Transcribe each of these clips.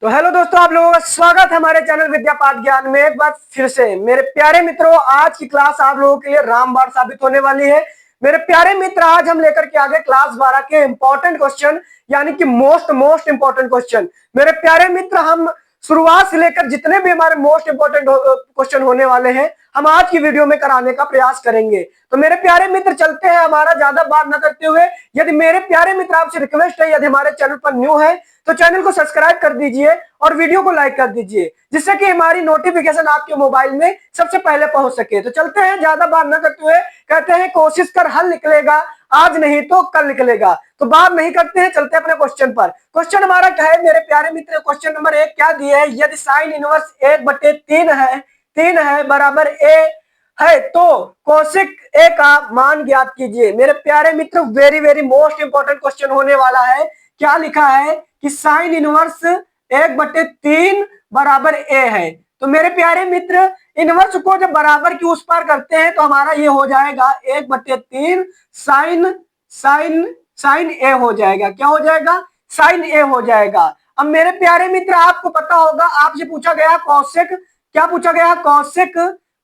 तो हेलो दोस्तों, आप लोगों का स्वागत है हमारे चैनल विद्या पाठ ज्ञान में एक बार फिर से। मेरे प्यारे मित्रों, आज की क्लास आप लोगों के लिए रामबाण साबित होने वाली है। मेरे प्यारे मित्र, आज हम लेकर के आगे क्लास 12 के इंपॉर्टेंट क्वेश्चन, यानी कि मोस्ट मोस्ट इंपॉर्टेंट क्वेश्चन। मेरे प्यारे मित्र, हम शुरुआत से लेकर जितने भी हमारे मोस्ट इंपॉर्टेंट क्वेश्चन होने वाले हैं, हम आज की वीडियो में कराने का प्रयास करेंगे। तो मेरे प्यारे मित्र, चलते हैं। हमारा ज्यादा बात न करते हुए, यदि मेरे प्यारे मित्र आपसे रिक्वेस्ट है, यदि हमारे चैनल पर न्यू है तो चैनल को सब्सक्राइब कर दीजिए और वीडियो को लाइक कर दीजिए, जिससे कि हमारी नोटिफिकेशन आपके मोबाइल में सबसे पहले पहुंच सके। तो चलते हैं, ज्यादा बात न करते हुए। कहते हैं कोशिश कर हल निकलेगा, आज नहीं तो कल निकलेगा। तो बात नहीं करते हैं, चलते हैं अपने क्वेश्चन पर। क्वेश्चन हमारा क्या है मेरे प्यारे मित्र? क्वेश्चन नंबर 1 क्या दिया है? यदि साइन इनवर्स 1/3 है, 3 है बराबर ए है, तो कोशिक ए का मान ज्ञात कीजिए। मेरे प्यारे मित्र, very very most important question होने वाला है। क्या लिखा है कि साइन इनवर्स 1/3 बराबर ए है। तो मेरे प्यारे मित्र, इनवर्स को जब बराबर की उस पार करते हैं तो हमारा ये हो जाएगा 1/3 साइन साइन साइन ए हो जाएगा। क्या हो जाएगा? साइन ए हो जाएगा। अब मेरे प्यारे मित्र, आपको पता होगा, आपसे पूछा गया कौशिक, क्या पूछा गया? कौशिक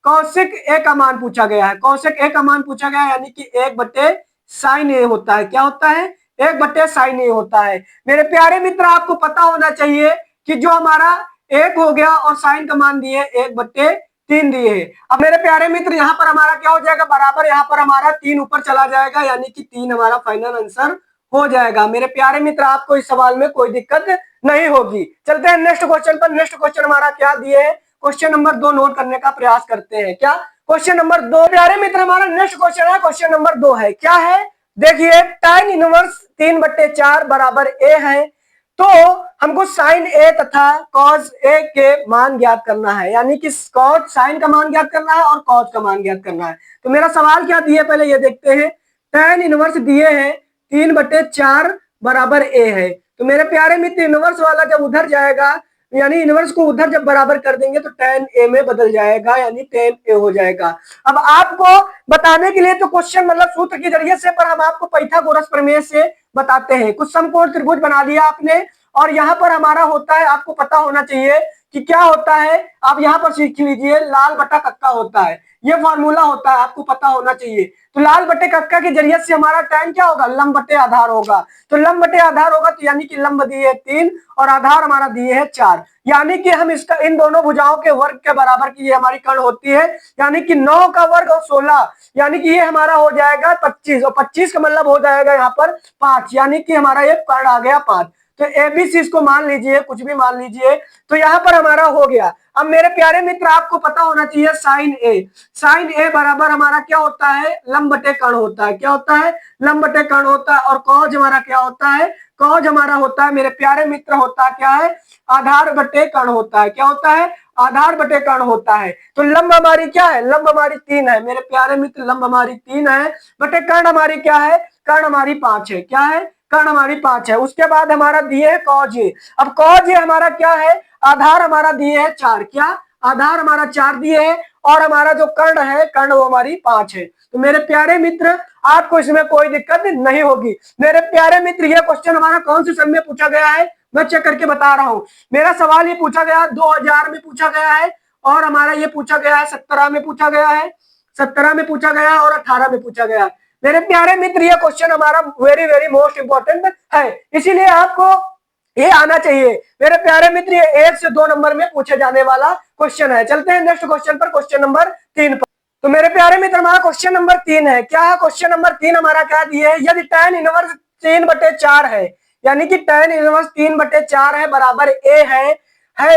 कौशिक ए का मान पूछा गया है। कौशिक ए का मान पूछा गया है, यानी कि 1/sin ए होता है। क्या होता है? 1/sin ए होता है। मेरे प्यारे मित्र, आपको पता होना चाहिए कि जो हमारा 1 हो गया और साइन का मान दिए 1/3 दिए है। अब मेरे प्यारे मित्र, यहाँ पर हमारा क्या हो जाएगा? बराबर यहाँ पर हमारा 3 ऊपर चला जाएगा, यानी कि 3 हमारा फाइनल आंसर हो जाएगा। मेरे प्यारे मित्र, आपको इस सवाल में कोई दिक्कत नहीं होगी। चलते हैं नेक्स्ट क्वेश्चन पर। नेक्स्ट क्वेश्चन हमारा क्या दिए है? क्वेश्चन नंबर 2 नोट करने का प्रयास करते हैं। क्या? क्वेश्चन नंबर 2 प्यारे मित्र, हमारा नेक्स्ट क्वेश्चन है। क्वेश्चन नंबर 2 है, क्या है? देखिए, tan इनवर्स 3/4 बराबर ए है, तो हमको साइन ए तथा कॉस ए के मान ज्ञात करना है, यानी कि कॉस साइन का मान ज्ञात करना है और कॉस का मान ज्ञात करना है। तो मेरा सवाल क्या दिए, पहले ये देखते हैं। tan इनवर्स दिए हैं 3/4 बराबर ए है। तो मेरे प्यारे मित्र, इनवर्स वाला जब उधर जाएगा, यानी इनवर्स को उधर जब बराबर कर देंगे तो tan a में बदल जाएगा, यानी tan a हो जाएगा। अब आपको बताने के लिए तो क्वेश्चन मतलब सूत्र के जरिए से, पर हम आपको पाइथागोरस प्रमेय से बताते हैं। कुछ समकोण त्रिभुज बना दिया आपने, और यहाँ पर हमारा होता है, आपको पता होना चाहिए कि क्या होता है। आप यहाँ पर सीख लीजिए, लाल बटा कक्का होता है, ये फॉर्मूला होता है, आपको पता होना चाहिए। तो लाल बटे कक्का के जरिए से हमारा tan क्या होगा? लंब बटे आधार होगा। तो लंब बटे आधार होगा, तो यानी कि लंब दिए है 3 और आधार हमारा दिए है 4, यानी कि हम इसका इन दोनों भुजाओं के वर्ग के बराबर की ये हमारी कर्ण होती है, यानी कि 9 का वर्ग और 16, यानी कि ये हमारा हो जाएगा 25, और 25 का मतलब हो जाएगा यहाँ पर 5, यानी कि हमारा ये कर्ण आ गया 5। तो एबीसी इसको मान लीजिए, कुछ भी मान लीजिए, तो यहाँ पर हमारा हो गया। अब मेरे प्यारे मित्र, आपको पता होना चाहिए साइन ए बराबर हमारा क्या होता है? लंब बटे कर्ण होता है। क्या होता है? लंब बटे कर्ण होता है। और कॉज हमारा क्या होता है? कॉज हमारा होता है मेरे प्यारे मित्र, होता क्या है? आधार बटे कर्ण होता है। क्या होता है? आधार बटे कर्ण होता है। तो लंब हमारी क्या है? लंब हमारी 3 है मेरे प्यारे मित्र, लंब हमारी 3 है, बटे कर्ण हमारी क्या है? कर्ण हमारी 5 है। क्या है? कर्ण हमारी 5 है। उसके बाद हमारा दिए है कॉज ए। अब कॉज ए हमारा क्या है? आधार हमारा दिए है 4। क्या? आधार हमारा 4 दिए है, और हमारा जो कर्ण है, कर्ण वो हमारी 5 है। तो मेरे प्यारे मित्र, आपको इसमें कोई दिक्कत नहीं होगी। मेरे प्यारे मित्र, यह क्वेश्चन हमारा कौन से सन में पूछा गया है, मैं चेक करके बता रहा हूं। मेरा सवाल ये पूछा गया 2000 में पूछा गया है, और हमारा ये पूछा गया है 17 में पूछा गया है, 17 में पूछा गया और 18 में पूछा गया। मेरे प्यारे मित्र, ये क्वेश्चन हमारा वेरी वेरी मोस्ट इंपॉर्टेंट है, इसीलिए आपको ये आना चाहिए। मेरे प्यारे मित्र, ये 1 से 2 नंबर में पूछे जाने वाला क्वेश्चन है। चलते हैं नेक्स्ट क्वेश्चन पर, क्वेश्चन नंबर 3 पर। तो मेरे प्यारे मित्र, हमारा क्वेश्चन नंबर 3 है। क्या है क्वेश्चन नंबर 3 हमारा? क्या दिए है? यदि tan इनवर्स 3/4 है, यानी कि tan इनवर्स 3/4 है बराबर ए है,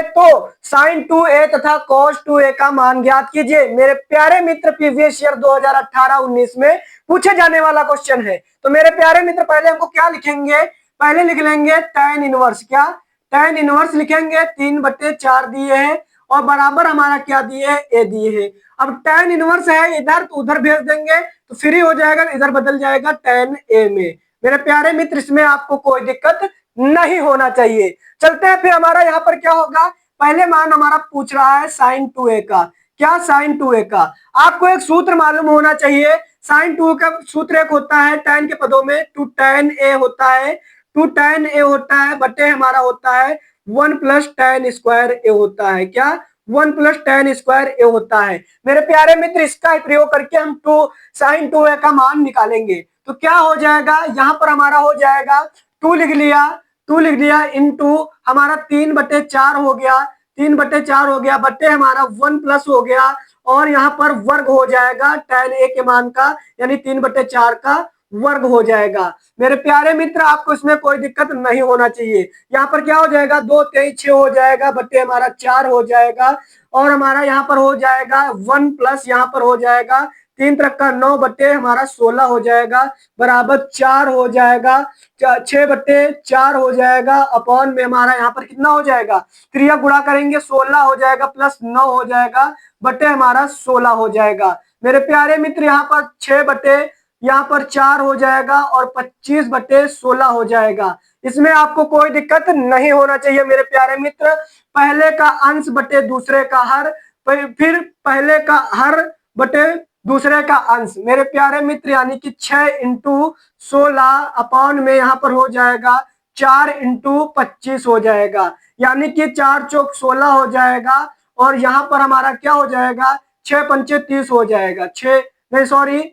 तो साइन 2a तथा कॉस 2a का मान ज्ञात कीजिए। मेरे प्यारे मित्र, प्रीवियस ईयर 2018-19 में पूछे जाने वाला क्वेश्चन है। तो मेरे प्यारे मित्र, पहले हमको क्या लिखेंगे? पहले लिख लेंगे tan इनवर्स। क्या? tan इनवर्स लिखेंगे, 3/4 दिए है, और बराबर हमारा क्या दिए है? ए दिए है। अब tan इनवर्स है इधर, तो उधर भेज देंगे तो फ्री हो जाएगा, इधर बदल जाएगा tan a में। मेरे प्यारे मित्र, इसमें आपको कोई दिक्कत नहीं होना चाहिए। चलते हैं फिर, हमारा यहाँ पर क्या होगा? पहले मान हमारा पूछ रहा है साइन 2a का। क्या? साइन 2a का आपको एक सूत्र मालूम होना चाहिए। साइन 2 का सूत्र एक होता है tan के पदों में 2 tan a होता है, 2 tan a होता है, बटे हमारा होता है 1 प्लस टेन स्क्वायर ए होता है। क्या 1 प्लस टेन स्क्वायर ए होता है। मेरे प्यारे मित्र इसका ही प्रयोग करके हम टू साइन 2a का मान निकालेंगे। तो क्या हो जाएगा, यहाँ पर हमारा हो जाएगा 2 लिख लिया, 2 लिख दिया इंटू हमारा 3/4 हो गया, 3/4 हो गया, बटे हमारा 1 प्लस हो गया, और यहाँ पर वर्ग हो जाएगा tan a के मान का, यानी 3/4 का वर्ग हो जाएगा। मेरे प्यारे मित्र आपको इसमें कोई दिक्कत नहीं होना चाहिए। यहाँ पर क्या हो जाएगा, 2 23 6 हो जाएगा, बटे हमारा 4 हो जाएगा, और हमारा यहाँ पर हो जाएगा 1 प्लस यहाँ पर हो जाएगा 3 तक का 9 बटे हमारा 16 हो जाएगा, बराबर 4 हो जाएगा, 6/4 हो जाएगा, अपॉन में हमारा यहाँ पर कितना हो जाएगा, त्रिया गुणा करेंगे 16 हो जाएगा, प्लस 9 हो जाएगा, बटे हमारा 16 हो जाएगा। मेरे प्यारे मित्र यहाँ पर 6/4 हो जाएगा, और 25/16 हो जाएगा। इसमें आपको कोई दिक्कत नहीं होना चाहिए मेरे प्यारे मित्र। पहले का अंश बटे दूसरे का हर, फिर पहले का हर बटे दूसरे का अंश। मेरे प्यारे मित्र यानी कि 6 इंटू 16 अपॉन में यहाँ पर हो जाएगा 4 इंटू 25 हो जाएगा, यानी कि 4 चौक 16 हो जाएगा, और यहाँ पर हमारा क्या हो जाएगा, 6 पंचे 30 हो जाएगा, 6 नहीं सॉरी,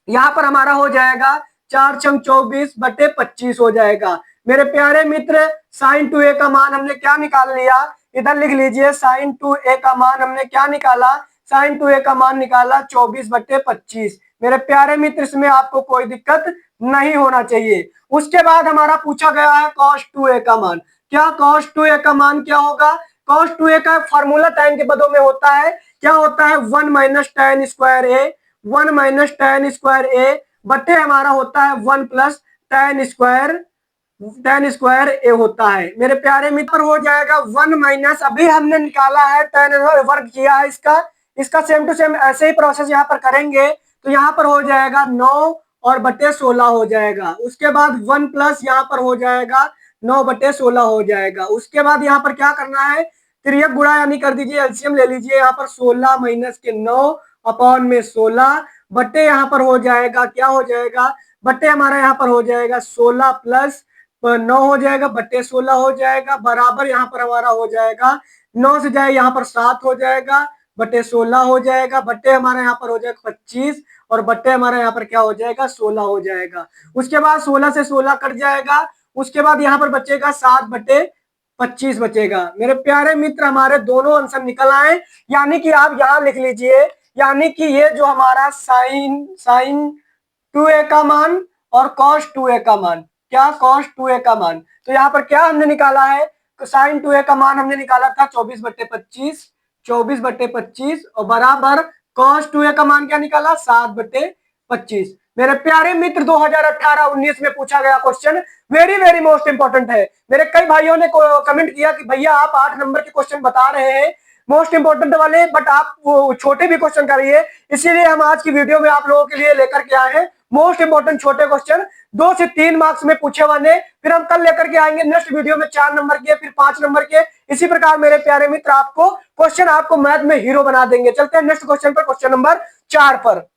यहाँ पर हमारा हो जाएगा 4 छंग 24/25 हो जाएगा। मेरे प्यारे मित्र साइन 2a का मान हमने क्या निकाल लिया, इधर लिख लीजिए, साइन 2a का मान हमने क्या निकाला, साइन 2a का मान निकाला 24/25। मेरे प्यारे मित्र इसमें आपको कोई दिक्कत नहीं होना चाहिए। उसके बाद हमारा पूछा गया है cos 2a का मान। क्या cos 2a का मान क्या होगा, cos 2a का फॉर्मूला tan के पदों में होता है, क्या होता है 1 minus tan square a, 1 minus tan square a बटे हमारा होता है 1 प्लस tan स्क्वायर ए होता है। मेरे प्यारे मित्र हो जाएगा 1 माइनस, अभी हमने निकाला है tan वर्ग किया है इसका सेम टू सेम ऐसे ही प्रोसेस यहाँ पर करेंगे। तो यहाँ पर हो जाएगा 9 और बटे 16 हो जाएगा। उसके बाद 1 प्लस यहाँ पर हो जाएगा 9/16 हो जाएगा। उसके बाद यहाँ पर क्या करना है, तिर्यक गुणा यानी कर दीजिए, एलसीएम ले लीजिए। यहाँ पर 16 माइनस के 9 अपॉन में 16 बटे यहाँ पर हो जाएगा, क्या हो जाएगा, बटे हमारा यहाँ पर हो जाएगा 16 प्लस 9 हो जाएगा, बटे 16 हो जाएगा, बराबर यहाँ पर हमारा हो जाएगा 9 से जाए यहाँ पर 7 हो जाएगा, बटे 16 हो जाएगा, बटे हमारा यहाँ पर हो जाएगा 25, और बटे हमारा यहाँ पर क्या हो जाएगा 16 हो जाएगा। उसके बाद 16 से 16 कट जाएगा। उसके बाद यहाँ पर बचेगा 7/25 बचेगा। मेरे प्यारे मित्र हमारे दोनों आंसर निकल आए, यानी कि आप यहाँ लिख लीजिए, यानी कि ये जो हमारा साइन 2a का मान और cos 2a का मान, क्या cos 2a का मान, तो यहाँ पर क्या हमने निकाला है, साइन 2a का मान हमने निकाला था 24/25 और बराबर cos 2a का मान क्या निकाला 7/25। मेरे प्यारे मित्र 2018-19 में पूछा गया question very very most important है। मेरे कई भाइयों ने कमेंट किया कि भैया आप 8 नंबर के क्वेश्चन बता रहे हैं मोस्ट इंपॉर्टेंट वाले, बट आप वो छोटे भी क्वेश्चन करिए, इसीलिए हम आज की वीडियो में आप लोगों के लिए लेकर के आए हैं मोस्ट इंपॉर्टेंट छोटे क्वेश्चन 2 से 3 मार्क्स में पूछे वाले। फिर हम कल लेकर के आएंगे नेक्स्ट वीडियो में 4 नंबर के, फिर 5 नंबर के। इसी प्रकार मेरे प्यारे मित्र आपको मैथ में हीरो बना देंगे। चलते हैं नेक्स्ट क्वेश्चन पर, क्वेश्चन नंबर 4 पर।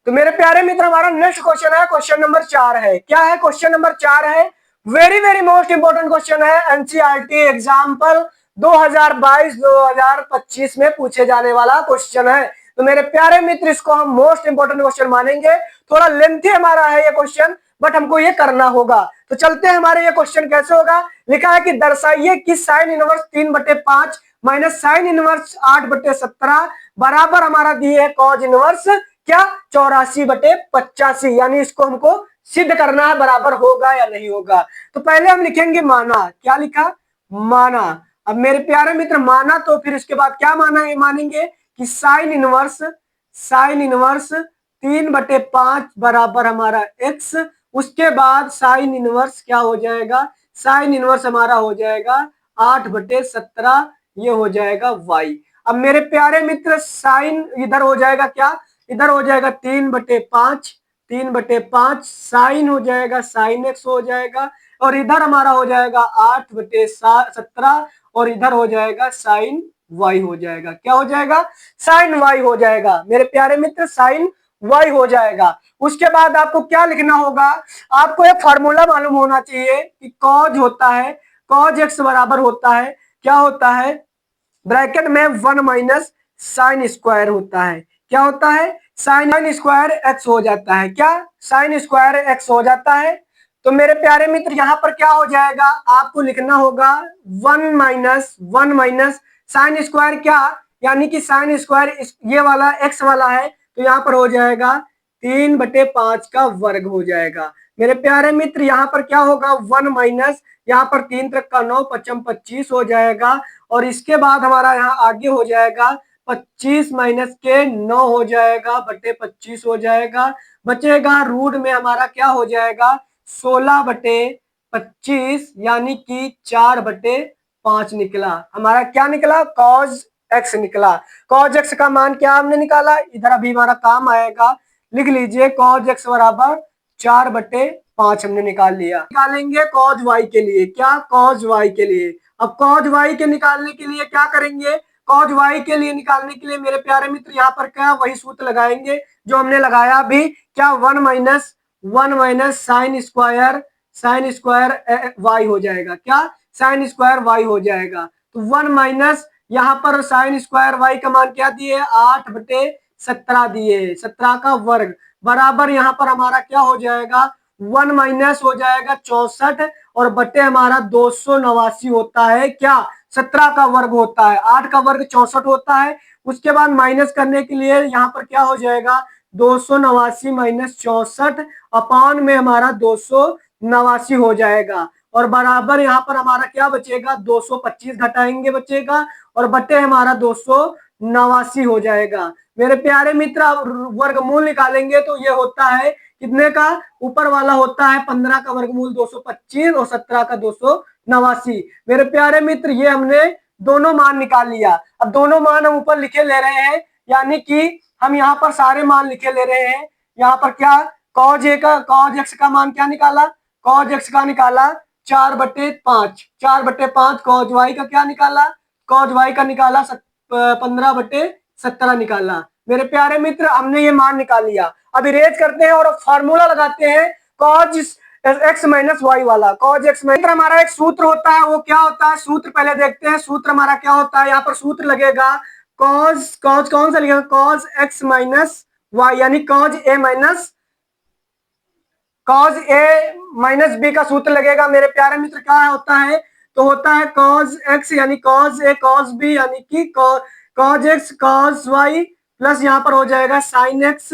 तो मेरे प्यारे मित्र हमारा नेक्स्ट क्वेश्चन है, क्वेश्चन नंबर 4 है। क्या है, क्वेश्चन नंबर 4 है, very very most important question है, एनसीईआरटी एग्जाम्पल 2022-2025 में पूछे जाने वाला क्वेश्चन है। तो मेरे प्यारे मित्र इसको हम मोस्ट इंपॉर्टेंट क्वेश्चन मानेंगे। थोड़ा लेंथी हमारा है ये क्वेश्चन, बट हमको ये करना होगा। तो चलते हैं, हमारे ये क्वेश्चन कैसे होगा। लिखा है कि दर्शाइए कि sine inverse 3/5 minus sine inverse 8/17 बराबर हमारा दिए है कॉज इनवर्स क्या 84/85, यानी इसको हमको सिद्ध करना है बराबर होगा या नहीं होगा। तो पहले हम लिखेंगे माना, क्या लिखा, माना। अब मेरे प्यारे मित्र माना, तो फिर इसके बाद क्या मानेंगे कि साइन इनवर्स 3/5 बराबर हमारा x। उसके बाद साइन इनवर्स क्या हो जाएगा, साइन इनवर्स हमारा हो जाएगा 8/17, ये हो जाएगा y। अब मेरे प्यारे मित्र साइन इधर हो जाएगा, क्या इधर हो जाएगा 3/5 साइन हो जाएगा, साइन x हो जाएगा, और इधर हमारा हो जाएगा 8/17, और इधर हो जाएगा साइन y हो जाएगा। क्या हो जाएगा, साइन y हो जाएगा। मेरे प्यारे मित्र साइन y हो जाएगा। उसके बाद आपको क्या लिखना होगा, आपको एक फॉर्मूला मालूम होना चाहिए कि कॉज होता है, कॉज एक्स बराबर होता है, क्या होता है, ब्रैकेट में 1 माइनस साइन स्क्वायर होता है। क्या होता है, साइन स्क्वायर एक्स हो जाता है। क्या, साइन स्क्वायर एक्स हो जाता है। तो मेरे प्यारे मित्र यहाँ पर क्या हो जाएगा, आपको लिखना होगा 1 माइनस साइन स्क्वायर, क्या यानी कि साइन स्क्वायर ये वाला एक्स वाला है, तो यहाँ पर हो जाएगा 3/5 का वर्ग हो जाएगा। मेरे प्यारे मित्र यहाँ पर क्या होगा, 1 माइनस यहाँ पर 3 तक का 9, 5 25 हो जाएगा। और इसके बाद हमारा यहाँ आगे हो जाएगा 25 माइनस के 9 हो जाएगा बटे 25 हो जाएगा। बचेगा रूट में हमारा क्या हो जाएगा 16/25 यानी कि 4/5 निकला। हमारा क्या निकला, कॉज एक्स निकला। कॉज एक्स का मान क्या हमने निकाला, इधर अभी हमारा काम आएगा, लिख लीजिए कॉज एक्स बराबर 4/5 हमने निकाल लिया। निकालेंगे कॉज वाई के लिए, क्या, कॉज वाई के लिए। अब कॉज वाई के निकालने के लिए क्या करेंगे, कॉज वाई के लिए निकालने के लिए मेरे प्यारे मित्र यहाँ पर क्या वही सूत्र लगाएंगे जो हमने लगाया अभी, क्या 1 माइनस साइन स्क्वायर वाई हो जाएगा। क्या, साइन स्क्वायर वाई हो जाएगा। तो 1 माइनस यहाँ पर साइन स्क्वायर वाई का मान क्या दिए, 8/17 दिए, 17 का वर्ग बराबर यहाँ पर हमारा क्या हो जाएगा 1 माइनस हो जाएगा 64 और बटे हमारा 289 होता है। क्या, 17 का वर्ग होता है, 8 का वर्ग 64 होता है। उसके बाद माइनस करने के लिए यहाँ पर क्या हो जाएगा 289 माइनस 64 अपान में हमारा 289 हो जाएगा। और बराबर यहाँ पर हमारा क्या बचेगा 225 घटाएंगे बचेगा और बटे हमारा 289 हो जाएगा। मेरे प्यारे मित्र वर्गमूल निकालेंगे तो ये होता है कितने का, ऊपर वाला होता है 15 का वर्गमूल 225 और 17 का 289। मेरे प्यारे मित्र ये हमने दोनों मान निकाल लिया। अब दोनों मान हम ऊपर लिखे ले रहे हैं, यानी कि हम यहाँ पर सारे मान लिखे ले रहे हैं। यहाँ पर क्या, कॉज एक्स का मान क्या निकाला, कॉज एक्स का निकाला 4/5, 4/5। कॉज वाई का क्या निकाला, कॉज वाई का निकाला 15/17 निकाला। मेरे प्यारे मित्र हमने ये मान निकाल लिया। अब इरेज करते हैं और फॉर्मूला लगाते हैं कॉज एक्स माइनस वाई वाला। कॉज एक्स माइनस हमारा एक सूत्र होता है, वो क्या होता है, सूत्र पहले देखते हैं। सूत्र हमारा क्या होता है, यहाँ पर सूत्र लगेगा कॉज कौन सा लिखेगा, कॉज एक्स माइनस वाई यानी कॉज ए माइनस बी का सूत्र लगेगा। मेरे प्यारे मित्र क्या होता है, तो होता है कॉज एक्स यानी कॉज ए कॉज बी यानी कि cause X cause Y plus यहाँ पर हो जाएगा साइन एक्स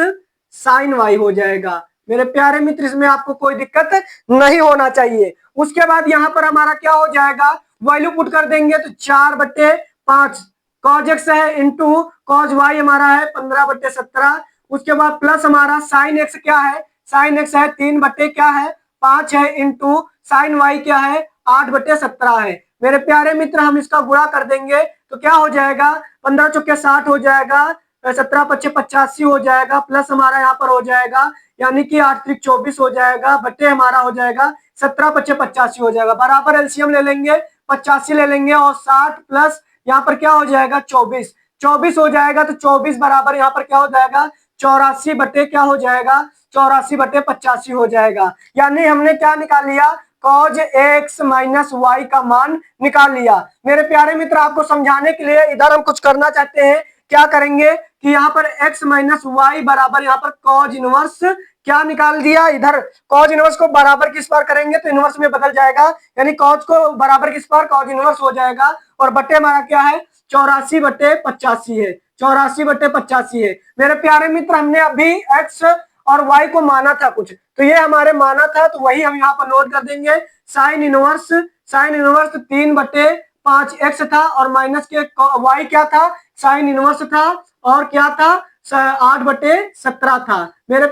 साइन वाई हो जाएगा। मेरे प्यारे मित्र इसमें आपको कोई दिक्कत नहीं होना चाहिए। उसके बाद यहाँ पर हमारा क्या हो जाएगा, वैल्यू पुट कर देंगे तो 4/5 कॉज एक्स है इंटू कॉज वाई हमारा है 15/17। उसके बाद प्लस हमारा साइन एक्स क्या है, साइन एक्स है 3/5 है इंटू साइन वाई क्या है 8/17 है। मेरे प्यारे मित्र हम इसका गुणा कर देंगे तो क्या हो जाएगा 15 चौके 60 हो जाएगा, 17 पच्चे 85 हो जाएगा, प्लस हमारा यहाँ पर हो जाएगा यानी कि 8 त्रिक 24 हो जाएगा, बटे हमारा हो जाएगा 17 पच्चे 85 हो जाएगा। बराबर एलसीएम ले लेंगे 85 ले लेंगे और 60 प्लस यहाँ पर क्या हो जाएगा 24 हो जाएगा। तो 24 बराबर यहाँ पर क्या हो जाएगा 84 बटे क्या हो जाएगा 84/85 हो जाएगा। यानी हमने क्या निकाल लिया, कॉज एक्स माइनस वाई का मान निकाल लिया। मेरे प्यारे मित्र आपको समझाने के लिए इधर हम कुछ करना चाहते हैं। क्या करेंगे कि यहाँ पर x माइनस वाई बराबर यहाँ पर कॉज इनवर्स क्या निकाल दिया, इधर कॉज इनवर्स को बराबर किस पार करेंगे तो इनवर्स में बदल जाएगा, यानी कॉज को बराबर किस पार कॉज इनवर्स हो जाएगा। और बटे हमारा क्या है 84/85 है, 84/85 है। मेरे प्यारे मित्र हमने अभी x और y को माना था कुछ, तो ये हमारे माना था तो वही हम यहाँ पर नोट कर देंगे। साइन इनवर्स 3/5 x था और माइनस के y क्या था साइन इनवर्स था और क्या था 8/17 था। मेरे